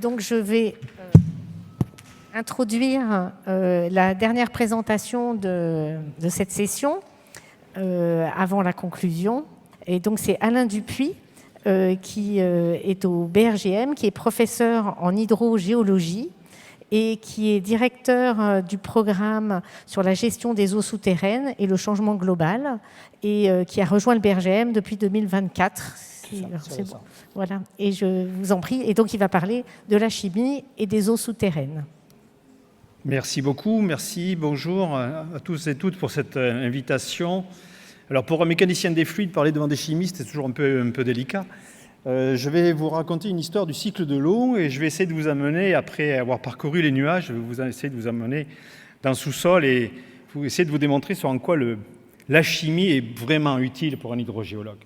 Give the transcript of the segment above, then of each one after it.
donc je vais introduire la dernière présentation de cette session avant la conclusion. Et donc c'est Alain Dupuis qui est au BRGM, qui est professeur en hydrogéologie et qui est directeur du programme sur la gestion des eaux souterraines et le changement global, et qui a rejoint le BRGM depuis 2024. C'est bon. Voilà. Et je vous en prie. Et donc, il va parler de la chimie et des eaux souterraines. Merci beaucoup. Merci. Bonjour à tous et toutes pour cette invitation. Alors, pour un mécanicien des fluides, parler devant des chimistes, c'est toujours un peu délicat. Je vais vous raconter une histoire du cycle de l'eau et je vais essayer de vous amener, après avoir parcouru les nuages, je vais essayer de vous amener dans le sous-sol et essayer de vous démontrer sur en quoi la chimie est vraiment utile pour un hydrogéologue.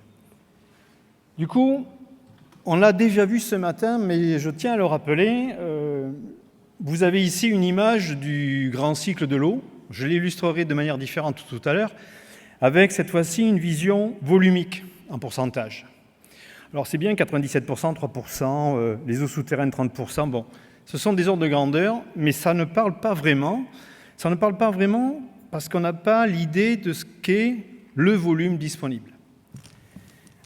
Du coup, on l'a déjà vu ce matin, mais je tiens à le rappeler. Vous avez ici une image du grand cycle de l'eau. Je l'illustrerai de manière différente tout à l'heure, avec cette fois-ci une vision volumique en pourcentage. Alors c'est bien 97%, 3%, les eaux souterraines 30%. Bon, ce sont des ordres de grandeur, mais ça ne parle pas vraiment. Ça ne parle pas vraiment parce qu'on n'a pas l'idée de ce qu'est le volume disponible.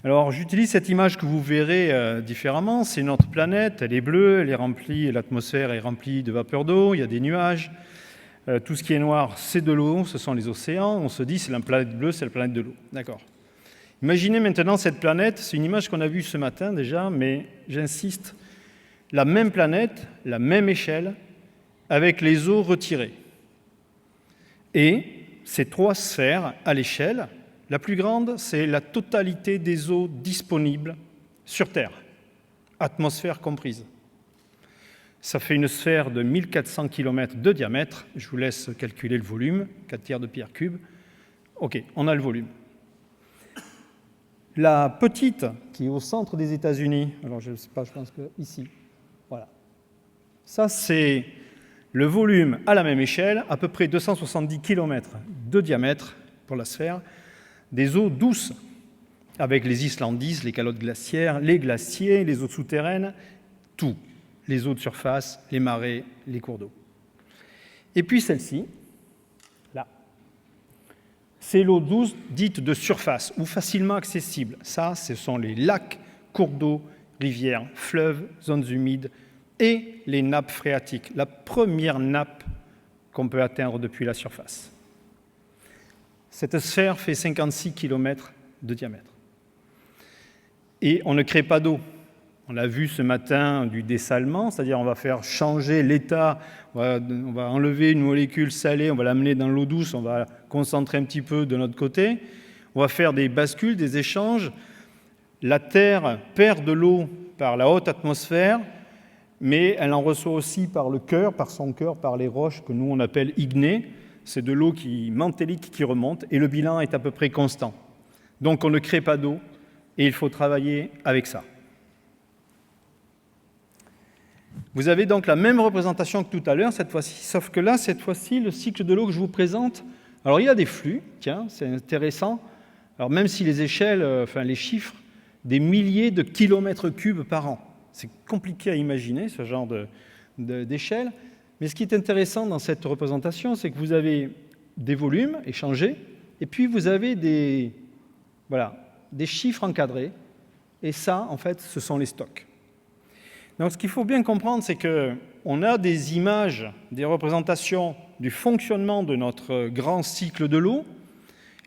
Alors, j'utilise cette image que vous verrez différemment. C'est notre planète, elle est bleue, elle est remplie, l'atmosphère est remplie de vapeur d'eau, il y a des nuages. Tout ce qui est noir, c'est de l'eau, ce sont les océans. On se dit, c'est la planète bleue, c'est la planète de l'eau. D'accord. Imaginez maintenant cette planète, c'est une image qu'on a vue ce matin déjà, mais j'insiste, la même planète, la même échelle, avec les eaux retirées. Et ces trois sphères à l'échelle. La plus grande, c'est la totalité des eaux disponibles sur Terre, atmosphère comprise. Ça fait une sphère de 1400 km de diamètre. Je vous laisse calculer le volume, 4 tiers de pierre cube. OK, on a le volume. La petite, qui est au centre des États-Unis, alors je ne sais pas, je pense que ici, voilà. Ça, c'est le volume à la même échelle, à peu près 270 km de diamètre pour la sphère, des eaux douces, avec les Islandises, les calottes glaciaires, les glaciers, les eaux souterraines, tout. Les eaux de surface, les marais, les cours d'eau. Et puis celle-ci, là, c'est l'eau douce dite de surface, ou facilement accessible. Ça, ce sont les lacs, cours d'eau, rivières, fleuves, zones humides et les nappes phréatiques, la première nappe qu'on peut atteindre depuis la surface. Cette sphère fait 56 km de diamètre. Et on ne crée pas d'eau. On l'a vu ce matin du dessalement, c'est-à-dire on va faire changer l'état, on va enlever une molécule salée, on va l'amener dans l'eau douce, on va concentrer un petit peu de notre côté, on va faire des bascules, des échanges. La Terre perd de l'eau par la haute atmosphère, mais elle en reçoit aussi par le cœur, par son cœur, par les roches que nous on appelle ignées. C'est de l'eau mantélique qui remonte et le bilan est à peu près constant. Donc on ne crée pas d'eau et il faut travailler avec ça. Vous avez donc la même représentation que tout à l'heure cette fois-ci, sauf que là, cette fois-ci, le cycle de l'eau que je vous présente, alors il y a des flux, tiens, c'est intéressant. Alors même si les échelles, les chiffres, des milliers de kilomètres cubes par an. C'est compliqué à imaginer ce genre d'échelle. Mais ce qui est intéressant dans cette représentation, c'est que vous avez des volumes échangés, et puis vous avez des chiffres encadrés, et ça, en fait, ce sont les stocks. Donc ce qu'il faut bien comprendre, c'est qu'on a des images, des représentations du fonctionnement de notre grand cycle de l'eau,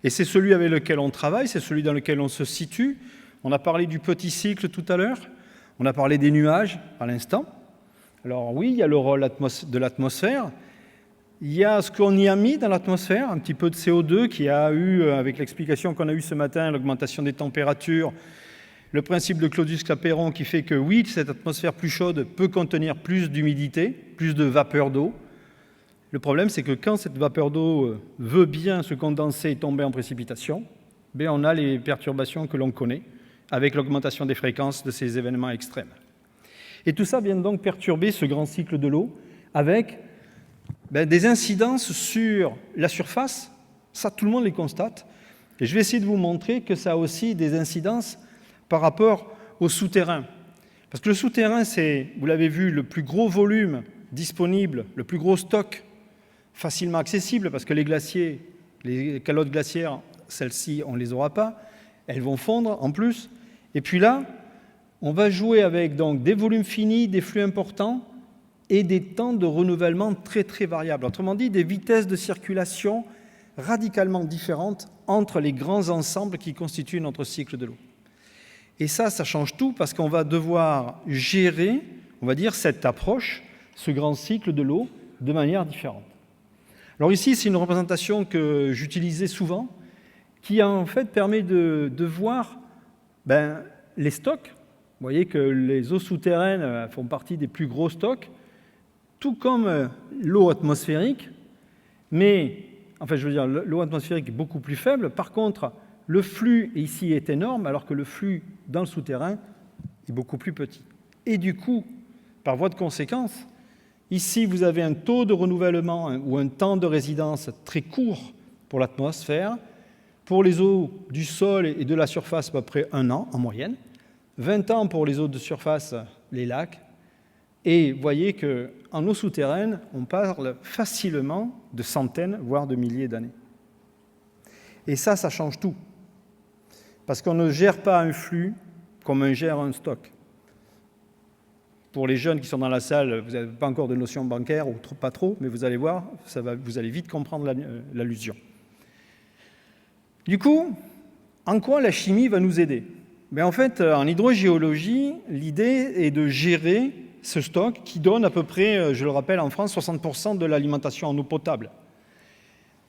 et c'est celui avec lequel on travaille, c'est celui dans lequel on se situe. On a parlé du petit cycle tout à l'heure, on a parlé des nuages à l'instant. Alors oui, il y a le rôle de l'atmosphère, il y a ce qu'on y a mis dans l'atmosphère, un petit peu de CO2 qui a eu, avec l'explication qu'on a eue ce matin, l'augmentation des températures, le principe de Claudius-Clapeyron qui fait que oui, cette atmosphère plus chaude peut contenir plus d'humidité, plus de vapeur d'eau. Le problème, c'est que quand cette vapeur d'eau veut bien se condenser et tomber en précipitation, on a les perturbations que l'on connaît, avec l'augmentation des fréquences de ces événements extrêmes. Et tout ça vient donc perturber ce grand cycle de l'eau avec des incidences sur la surface. Ça, tout le monde les constate. Et je vais essayer de vous montrer que ça a aussi des incidences par rapport au souterrain. Parce que le souterrain, c'est, vous l'avez vu, le plus gros volume disponible, le plus gros stock facilement accessible, parce que les glaciers, les calottes glaciaires, celles-ci, on ne les aura pas, elles vont fondre en plus. Et puis là, on va jouer avec donc, des volumes finis, des flux importants et des temps de renouvellement très très variables. Autrement dit, des vitesses de circulation radicalement différentes entre les grands ensembles qui constituent notre cycle de l'eau. Et ça change tout parce qu'on va devoir gérer, on va dire, cette approche, ce grand cycle de l'eau, de manière différente. Alors ici, c'est une représentation que j'utilisais souvent, qui en fait permet de voir les stocks. Vous voyez que les eaux souterraines font partie des plus gros stocks, tout comme l'eau atmosphérique, mais, enfin je veux dire, l'eau atmosphérique est beaucoup plus faible. Par contre, le flux ici est énorme, alors que le flux dans le souterrain est beaucoup plus petit. Et du coup, par voie de conséquence, ici vous avez un taux de renouvellement ou un temps de résidence très court pour l'atmosphère. Pour les eaux du sol et de la surface, à peu près 1 an en moyenne. 20 ans pour les eaux de surface, les lacs. Et vous voyez qu'en eau souterraine, on parle facilement de centaines, voire de milliers d'années. Et ça change tout. Parce qu'on ne gère pas un flux comme on gère un stock. Pour les jeunes qui sont dans la salle, vous n'avez pas encore de notion bancaire, ou pas trop, mais vous allez voir, vous allez vite comprendre l'allusion. Du coup, en quoi la chimie va nous aider ? En fait, en hydrogéologie, l'idée est de gérer ce stock qui donne à peu près, je le rappelle, en France, 60% de l'alimentation en eau potable.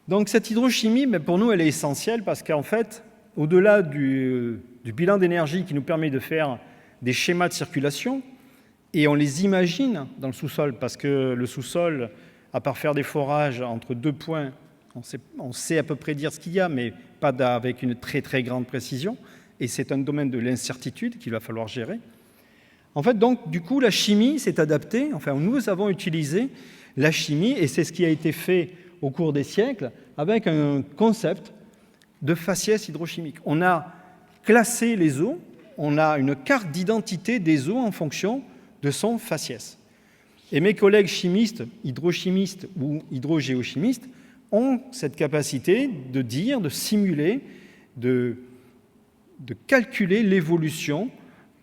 Donc cette hydrochimie, pour nous, elle est essentielle parce qu'en fait, au-delà du bilan d'énergie qui nous permet de faire des schémas de circulation, et on les imagine dans le sous-sol, parce que le sous-sol, à part faire des forages entre 2 points, on sait à peu près dire ce qu'il y a, mais pas avec une très très grande précision, et c'est un domaine de l'incertitude qu'il va falloir gérer. En fait, donc, du coup, la chimie s'est adaptée, enfin, nous avons utilisé la chimie, et c'est ce qui a été fait au cours des siècles, avec un concept de faciès hydrochimique. On a classé les eaux, on a une carte d'identité des eaux en fonction de son faciès. Et mes collègues chimistes, hydrochimistes ou hydrogéochimistes, ont cette capacité de dire, de simuler, de calculer l'évolution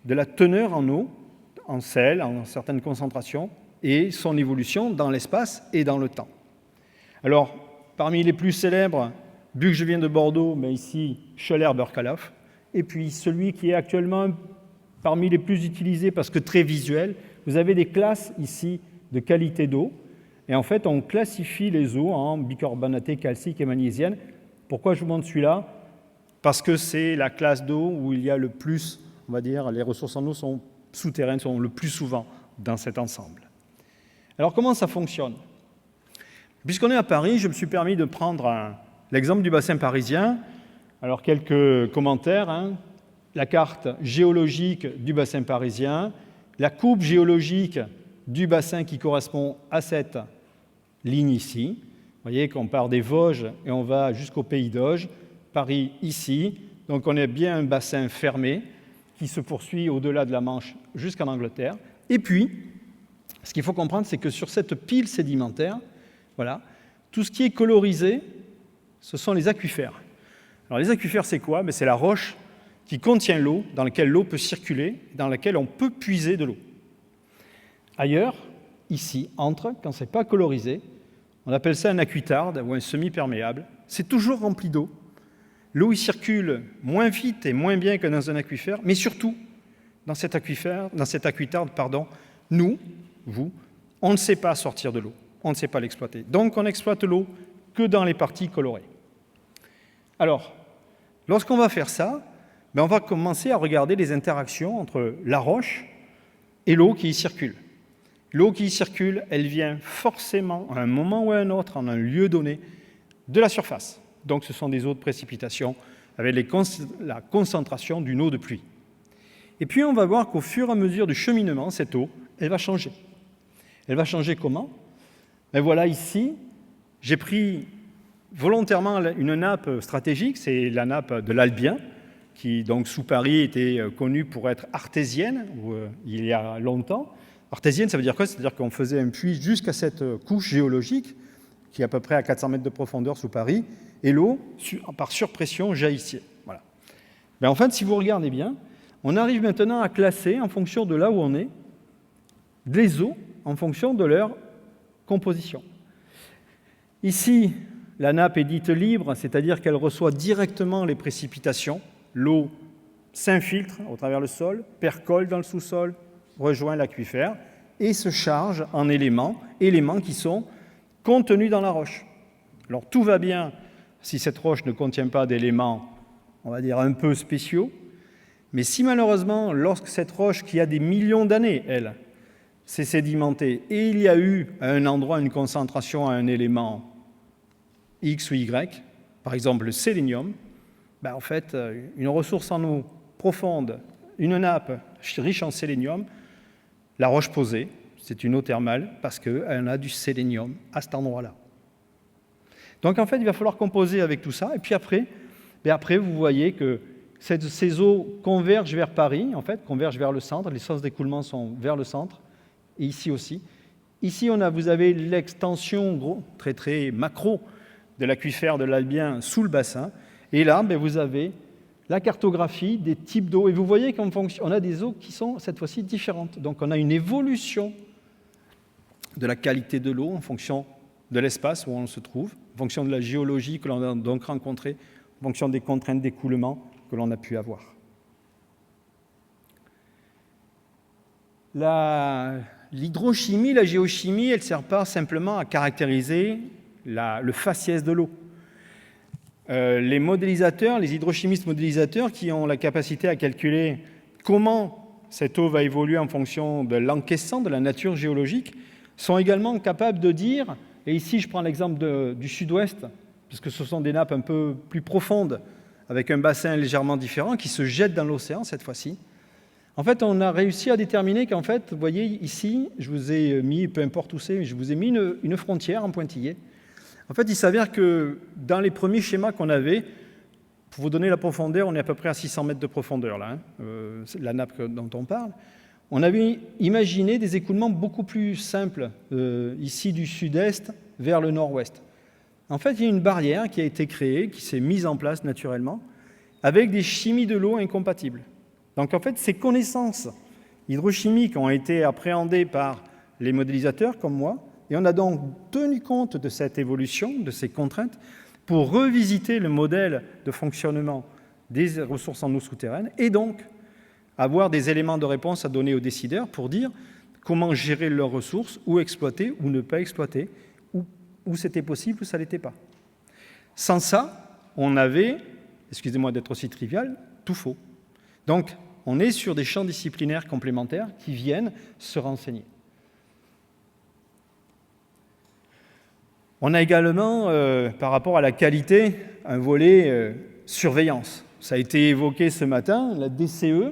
de la teneur en eau, en sel, en certaines concentrations, et son évolution dans l'espace et dans le temps. Alors, parmi les plus célèbres, vu que je viens de Bordeaux, mais ici, Schoeller-Birkhoff, et puis celui qui est actuellement parmi les plus utilisés parce que très visuel, vous avez des classes ici de qualité d'eau, et en fait, on classifie les eaux en bicarbonatées, calciques et magnésiennes. Pourquoi je vous montre celui-là ? Parce que c'est la classe d'eau où il y a le plus, on va dire, les ressources en eau souterraines sont le plus souvent dans cet ensemble. Alors, comment ça fonctionne ? Puisqu'on est à Paris, je me suis permis de prendre l'exemple du bassin parisien. Alors, quelques commentaires. La carte géologique du bassin parisien, la coupe géologique du bassin qui correspond à cette ligne ici. Vous voyez qu'on part des Vosges et on va jusqu'au Pays d'Auge. Paris ici. Donc, on est bien un bassin fermé qui se poursuit au-delà de la Manche jusqu'en Angleterre. Et puis, ce qu'il faut comprendre, c'est que sur cette pile sédimentaire, voilà, tout ce qui est colorisé, ce sont les aquifères. Alors les aquifères, c'est quoi ? C'est la roche qui contient l'eau, dans laquelle l'eau peut circuler, dans laquelle on peut puiser de l'eau. Ailleurs, ici, quand ce n'est pas colorisé, on appelle ça un aquitard ou un semi-perméable. C'est toujours rempli d'eau. L'eau y circule moins vite et moins bien que dans un aquifère, mais surtout, dans cet aquitard, nous, vous, on ne sait pas sortir de l'eau, on ne sait pas l'exploiter. Donc, on n'exploite l'eau que dans les parties colorées. Alors, lorsqu'on va faire ça, on va commencer à regarder les interactions entre la roche et l'eau qui y circule. L'eau qui y circule, elle vient forcément, à un moment ou à un autre, en un lieu donné, de la surface. Donc, ce sont des eaux de précipitation avec la concentration d'une eau de pluie. Et puis, on va voir qu'au fur et à mesure du cheminement, cette eau, elle va changer. Elle va changer comment ? Voilà, ici, j'ai pris volontairement une nappe stratégique, c'est la nappe de l'Albien. qui, donc, sous Paris, était connue pour être artésienne, il y a longtemps. Artésienne, ça veut dire quoi? C'est-à-dire qu'on faisait un puits jusqu'à cette couche géologique, qui est à peu près à 400 mètres de profondeur sous Paris, et l'eau, par surpression, jaillissait. Voilà. Mais en fait, si vous regardez bien, on arrive maintenant à classer, en fonction de là où on est, les eaux en fonction de leur composition. Ici, la nappe est dite libre, c'est-à-dire qu'elle reçoit directement les précipitations. L'eau s'infiltre au travers le sol, percole dans le sous-sol, rejoint l'aquifère et se charge en éléments qui sont contenus dans la roche. Alors tout va bien si cette roche ne contient pas d'éléments, on va dire, un peu spéciaux, mais si malheureusement, lorsque cette roche, qui a des millions d'années, elle, s'est sédimentée, et il y a eu à un endroit une concentration à un élément X ou Y, par exemple le sélénium, en fait, une ressource en eau profonde, une nappe riche en sélénium, la roche posée, c'est une eau thermale parce qu'elle a du sélénium à cet endroit-là. Donc en fait, il va falloir composer avec tout ça, et puis après vous voyez que ces eaux convergent vers Paris, en fait, convergent vers le centre, les sources d'écoulement sont vers le centre, et ici aussi. Ici, vous avez l'extension très très macro de l'aquifère de l'Albien sous le bassin, et là, vous avez la cartographie des types d'eau, et vous voyez qu'on a des eaux qui sont cette fois-ci différentes. Donc on a une évolution de la qualité de l'eau en fonction de l'espace où on se trouve, en fonction de la géologie que l'on a donc rencontrée, en fonction des contraintes d'écoulement que l'on a pu avoir. L'hydrochimie, la géochimie, elle ne sert pas simplement à caractériser le faciès de l'eau. Les modélisateurs, les hydrochimistes modélisateurs qui ont la capacité à calculer comment cette eau va évoluer en fonction de l'encaissant, de la nature géologique, sont également capables de dire, et ici je prends l'exemple du sud-ouest, puisque ce sont des nappes un peu plus profondes, avec un bassin légèrement différent, qui se jettent dans l'océan cette fois-ci. En fait, on a réussi à déterminer qu'en fait, vous voyez ici, je vous ai mis, peu importe où c'est, mais je vous ai mis une frontière en pointillé. En fait, il s'avère que dans les premiers schémas qu'on avait, pour vous donner la profondeur, on est à peu près à 600 mètres de profondeur, là, la nappe dont on parle. On avait imaginé des écoulements beaucoup plus simples, ici du sud-est vers le nord-ouest. En fait, il y a une barrière qui a été créée, qui s'est mise en place naturellement, avec des chimies de l'eau incompatibles. Donc en fait, ces connaissances hydrochimiques ont été appréhendées par les modélisateurs comme moi, et on a donc tenu compte de cette évolution, de ces contraintes, pour revisiter le modèle de fonctionnement des ressources en eau souterraines, et donc avoir des éléments de réponse à donner aux décideurs pour dire comment gérer leurs ressources, ou exploiter, ou ne pas exploiter, où c'était possible, ou ça ne l'était pas. Sans ça, on avait, excusez-moi d'être aussi trivial, tout faux. Donc, on est sur des champs disciplinaires complémentaires qui viennent se renseigner. On a également, par rapport à la qualité, un volet surveillance. Ça a été évoqué ce matin, la DCE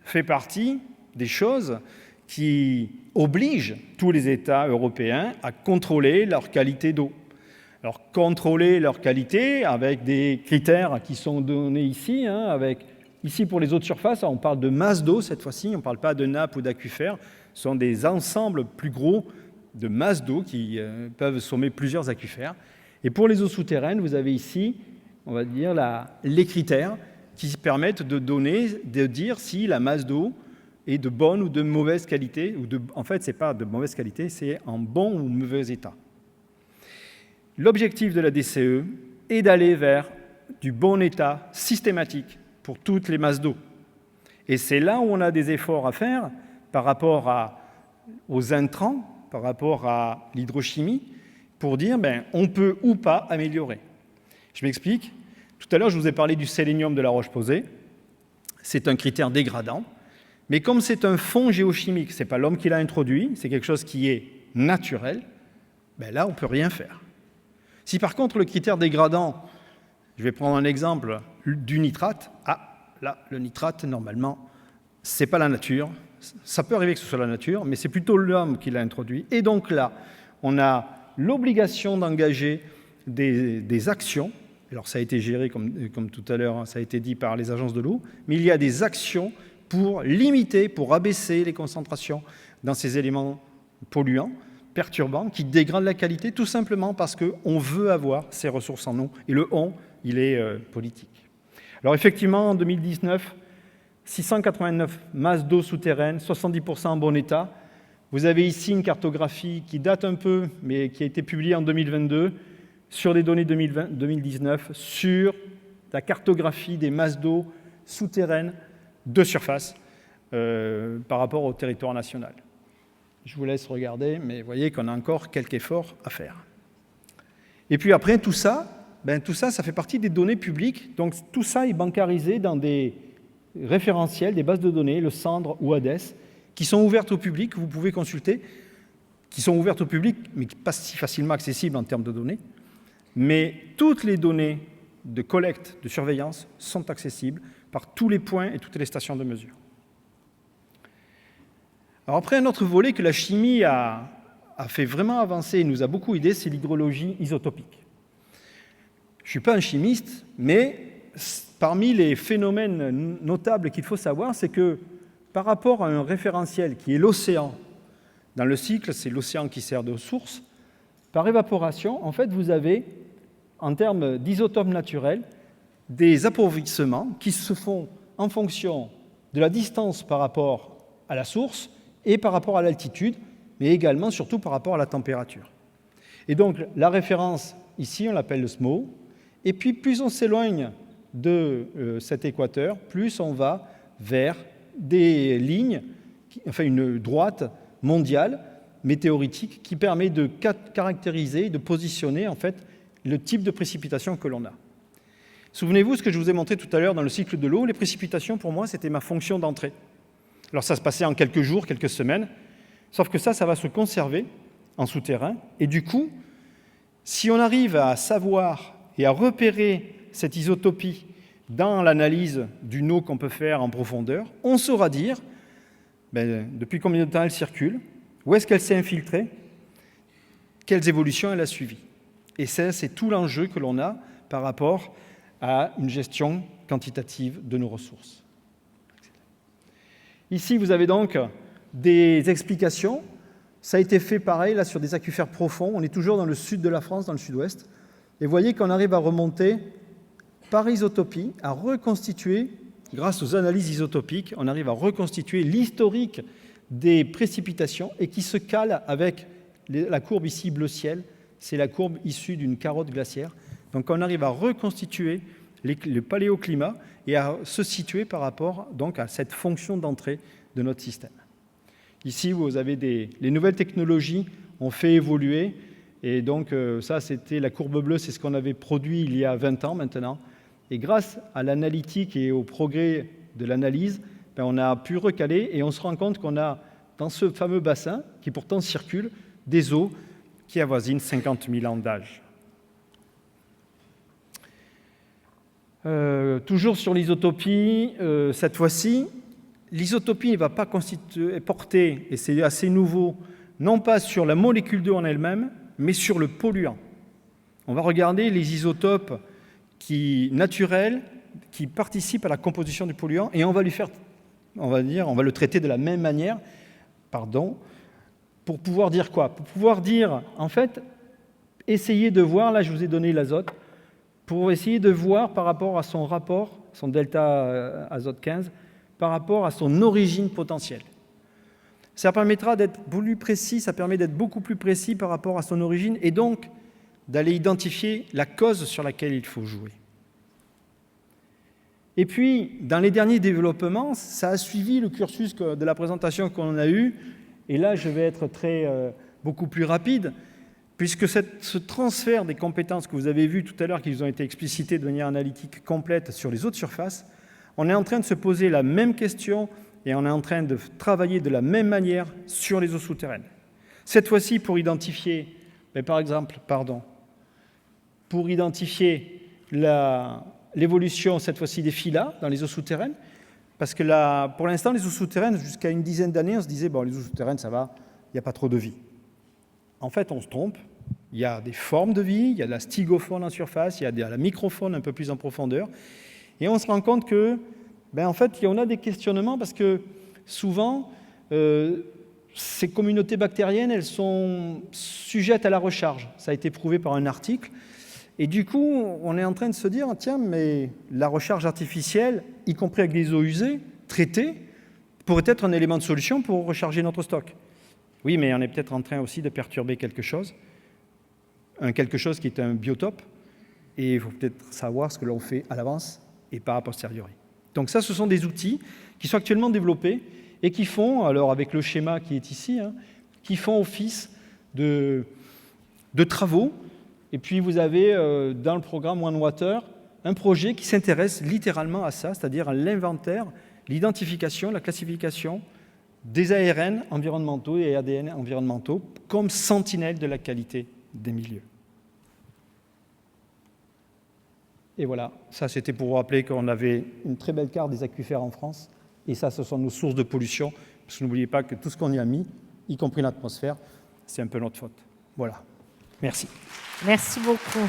fait partie des choses qui obligent tous les États européens à contrôler leur qualité d'eau. Alors, contrôler leur qualité avec des critères qui sont donnés ici, ici, pour les eaux de surface, on parle de masse d'eau cette fois-ci, on ne parle pas de nappe ou d'aquifère, ce sont des ensembles plus gros de masses d'eau qui peuvent sommer plusieurs aquifères. Et pour les eaux souterraines, vous avez ici, on va dire, les critères qui permettent de dire si la masse d'eau est de bonne ou de mauvaise qualité, en fait, ce n'est pas de mauvaise qualité, c'est en bon ou mauvais état. L'objectif de la DCE est d'aller vers du bon état systématique pour toutes les masses d'eau. Et c'est là où on a des efforts à faire par rapport aux intrants, par rapport à l'hydrochimie, pour dire on peut ou pas améliorer. Je m'explique. Tout à l'heure, je vous ai parlé du sélénium de la roche posée. C'est un critère dégradant. Mais comme c'est un fond géochimique, ce n'est pas l'homme qui l'a introduit, c'est quelque chose qui est naturel, là, on ne peut rien faire. Si par contre, le critère dégradant, je vais prendre un exemple du nitrate, là, le nitrate, normalement, ce n'est pas la nature. Ça peut arriver que ce soit la nature, mais c'est plutôt l'homme qui l'a introduit. Et donc là, on a l'obligation d'engager des actions Alors ça a été géré, comme tout à l'heure, hein, ça a été dit par les agences de l'eau, mais il y a des actions pour limiter, pour abaisser les concentrations dans ces éléments polluants, perturbants, qui dégradent la qualité, tout simplement parce qu'on veut avoir ces ressources en eau. Et le « on », il est politique. Alors effectivement, en 2019, 689 masses d'eau souterraines, 70% en bon état. Vous avez ici une cartographie qui date un peu, mais qui a été publiée en 2022, sur des données 2019, sur la cartographie des masses d'eau souterraines de surface par rapport au territoire national. Je vous laisse regarder, mais vous voyez qu'on a encore quelques efforts à faire. Et puis après, tout ça, ça fait partie des données publiques. Donc tout ça est bancarisé dans des référentiels, des bases de données, le Sandre ou Hades, qui sont ouvertes au public, que vous pouvez consulter, qui sont ouvertes au public, mais pas si facilement accessibles en termes de données. Mais toutes les données de collecte, de surveillance, sont accessibles par tous les points et toutes les stations de mesure. Alors après, un autre volet que la chimie a fait vraiment avancer et nous a beaucoup aidé, c'est l'hydrologie isotopique. Je ne suis pas un chimiste, mais parmi les phénomènes notables qu'il faut savoir, c'est que par rapport à un référentiel qui est l'océan, dans le cycle, c'est l'océan qui sert de source, par évaporation, en fait, vous avez, en termes d'isotopes naturels, des appauvissements qui se font en fonction de la distance par rapport à la source et par rapport à l'altitude, mais également, surtout, par rapport à la température. Et donc, la référence, ici, on l'appelle le SMO, et puis plus on s'éloigne de cet équateur, plus on va vers des lignes, enfin une droite mondiale, météoritique, qui permet de caractériser, de positionner, en fait, le type de précipitation que l'on a. Souvenez-vous ce que je vous ai montré tout à l'heure dans le cycle de l'eau, les précipitations, pour moi, c'était ma fonction d'entrée. Alors ça se passait en quelques jours, quelques semaines, sauf que ça va se conserver en souterrain, et du coup, si on arrive à savoir et à repérer cette isotopie dans l'analyse d'une eau qu'on peut faire en profondeur, on saura dire depuis combien de temps elle circule, où est-ce qu'elle s'est infiltrée, quelles évolutions elle a suivies. Et ça, c'est tout l'enjeu que l'on a par rapport à une gestion quantitative de nos ressources. Ici, vous avez donc des explications. Ça a été fait pareil, là, sur des aquifères profonds. On est toujours dans le sud de la France, dans le sud-ouest. Et vous voyez qu'on arrive à remonter par isotopie, à reconstituer, grâce aux analyses isotopiques, on arrive à reconstituer l'historique des précipitations et qui se cale avec la courbe ici bleu ciel. C'est la courbe issue d'une carotte glaciaire. Donc on arrive à reconstituer le paléoclimat et à se situer par rapport donc, à cette fonction d'entrée de notre système. Ici, vous avez les nouvelles technologies ont fait évoluer. Et donc ça, c'était la courbe bleue, c'est ce qu'on avait produit il y a 20 ans maintenant. Et grâce à l'analytique et au progrès de l'analyse, on a pu recaler et on se rend compte qu'on a, dans ce fameux bassin, qui pourtant circule, des eaux qui avoisinent 50 000 ans d'âge. Toujours sur l'isotopie, cette fois-ci, l'isotopie ne va pas porter, et c'est assez nouveau, non pas sur la molécule d'eau en elle-même, mais sur le polluant. On va regarder les isotopes naturels qui participent à la composition du polluant et on va le traiter de la même manière, pour pouvoir dire quoi? Pour pouvoir dire, en fait, essayer de voir, là je vous ai donné l'azote, pour essayer de voir par rapport à son rapport, son delta azote 15, par rapport à son origine potentielle. Ça permettra d'être plus précis, ça permet d'être beaucoup plus précis par rapport à son origine et donc d'aller identifier la cause sur laquelle il faut jouer. Et puis, dans les derniers développements, ça a suivi le cursus de la présentation qu'on a eue, et là, je vais être beaucoup plus rapide, puisque ce transfert des compétences que vous avez vu tout à l'heure, qui vous ont été explicitées de manière analytique complète sur les eaux de surface, on est en train de se poser la même question et on est en train de travailler de la même manière sur les eaux souterraines. Cette fois-ci, pour identifier, pour identifier l'évolution, cette fois-ci, des phyla dans les eaux souterraines, parce que là, pour l'instant, les eaux souterraines, jusqu'à une dizaine d'années, on se disait, bon, les eaux souterraines, ça va, il n'y a pas trop de vie. En fait, on se trompe, Il y a des formes de vie, il y a de la stygofaune en surface, il y a de la microfaune un peu plus en profondeur. Et on se rend compte que, en fait, on a des questionnements parce que souvent, ces communautés bactériennes, elles sont sujettes à la recharge. Ça a été prouvé par un article. Et du coup, on est en train de se dire, tiens, mais la recharge artificielle, y compris avec des eaux usées, traitées, pourrait être un élément de solution pour recharger notre stock. Oui, mais on est peut-être en train aussi de perturber quelque chose qui est un biotope, et il faut peut-être savoir ce que l'on fait à l'avance et pas a posteriori. Donc ça, ce sont des outils qui sont actuellement développés et qui font, alors avec le schéma qui est ici, qui font office de travaux. Et puis vous avez dans le programme One Water un projet qui s'intéresse littéralement à ça, c'est-à-dire à l'inventaire, l'identification, la classification des ARN environnementaux et ADN environnementaux comme sentinelles de la qualité des milieux. Et voilà, ça c'était pour vous rappeler qu'on avait une très belle carte des aquifères en France, et ça, ce sont nos sources de pollution, parce que n'oubliez pas que tout ce qu'on y a mis, y compris l'atmosphère, c'est un peu notre faute. Voilà. Merci. Merci beaucoup.